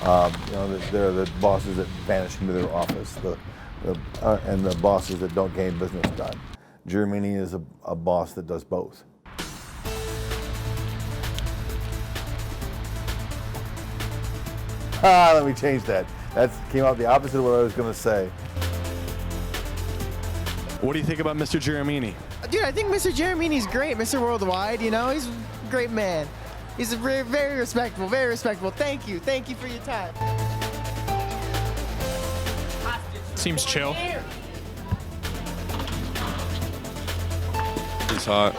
They're the bosses that vanish into their office, and the bosses that don't get business done. Giromini is a boss that does both. Let me change that. That came out the opposite of what I was going to say. What do you think about Mr. Giromini? Dude, I think Mr. Giromini's great. Mr. Worldwide, he's a great man. He's very, very respectable, very respectable. Thank you for your time. Seems chill. He's hot.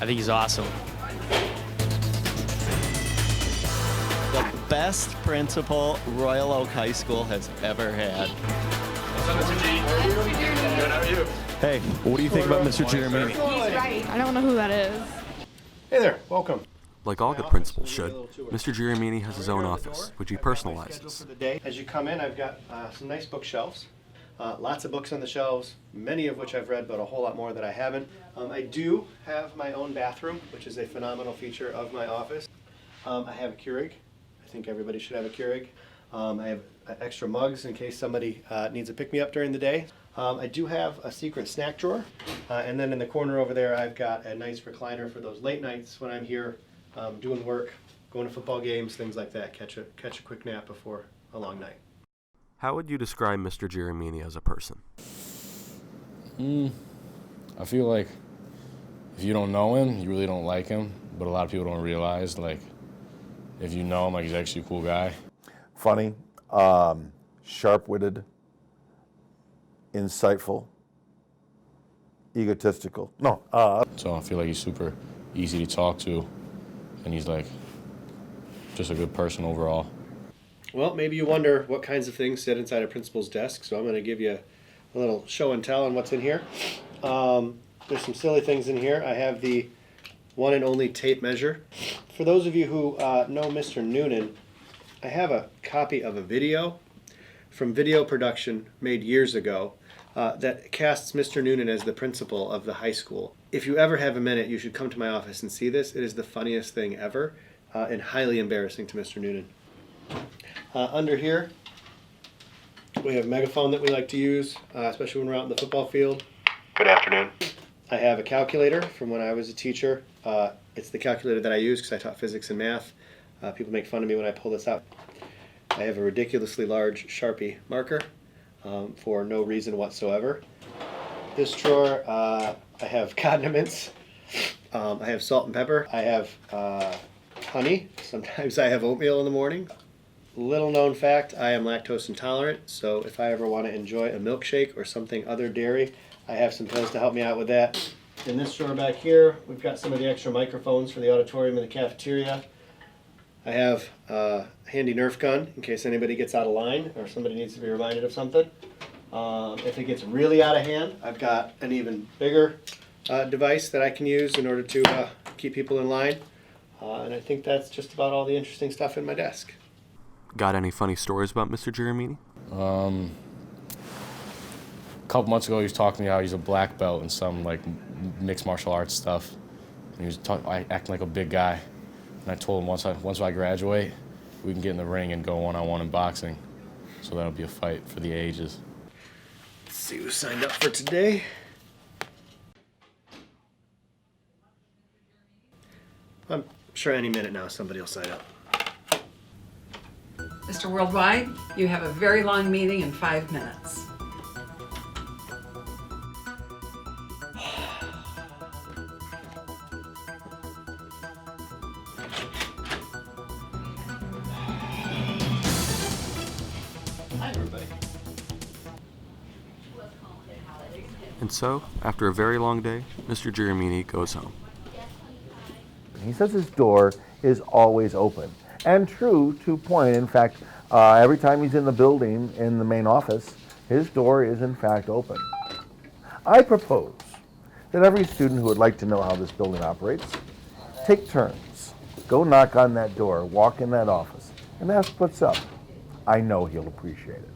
I think he's awesome. The best principal Royal Oak High School has ever had. What's up, Mr. G? Good, how are you? Hey, what do you think about Mr. Giromini? He's right. I don't know who that is. Hey there, welcome. Like all good principals should, Mr. Giromini has his own office, which he personalizes. As you come in, I've got some nice bookshelves. Lots of books on the shelves, many of which I've read, but a whole lot more that I haven't. I do have my own bathroom, which is a phenomenal feature of my office. I have a Keurig. I think everybody should have a Keurig. I have extra mugs in case somebody needs a pick-me-up during the day. I do have a secret snack drawer, and then in the corner over there I've got a nice recliner for those late nights when I'm here doing work, going to football games, things like that, catch a quick nap before a long night. How would you describe Mr. Giromini as a person? I feel like if you don't know him, you really don't like him, but a lot of people don't realize, like, if you know him, like, he's actually a cool guy. Funny, sharp-witted, insightful, egotistical. So I feel like he's super easy to talk to, and he's like just a good person overall. Well, maybe you wonder what kinds of things sit inside a principal's desk, so I'm going to give you a little show and tell on what's in here. There's some silly things in here. I have the one and only tape measure. For those of you who know Mr. Noonan, I have a copy of a video from video production made years ago that casts Mr. Noonan as the principal of the high school. If you ever have a minute, you should come to my office and see this. It is the funniest thing ever and highly embarrassing to Mr. Noonan. Under here, we have a megaphone that we like to use, especially when we're out in the football field. Good afternoon. I have a calculator from when I was a teacher. It's the calculator that I use because I taught physics and math. People make fun of me when I pull this out. I have a ridiculously large Sharpie marker for no reason whatsoever. This drawer, I have condiments. I have salt and pepper. I have honey. Sometimes I have oatmeal in the morning. Little known fact, I am lactose intolerant, so if I ever want to enjoy a milkshake or something other dairy, I have some pills to help me out with that. In this drawer back here, we've got some of the extra microphones for the auditorium and the cafeteria. I have a handy Nerf gun in case anybody gets out of line or somebody needs to be reminded of something. If it gets really out of hand, I've got an even bigger device that I can use in order to keep people in line. And I think that's just about all the interesting stuff in my desk. Got any funny stories about Mr. Giromini? A couple months ago, he was talking to me how he's a black belt in some like mixed martial arts stuff. And he was acting like a big guy. And I told him once I graduate, we can get in the ring and go one-on-one in boxing. So that'll be a fight for the ages. Let's see who signed up for today. I'm sure any minute now somebody will sign up. Mr. Worldwide, you have a very long meeting in 5 minutes. Hi, everybody. And so, after a very long day, Mr. Giromini goes home. He says his door is always open. And true to point, in fact, every time he's in the building, in the main office, his door is in fact open. I propose that every student who would like to know how this building operates, take turns, go knock on that door, walk in that office, and ask what's up. I know he'll appreciate it.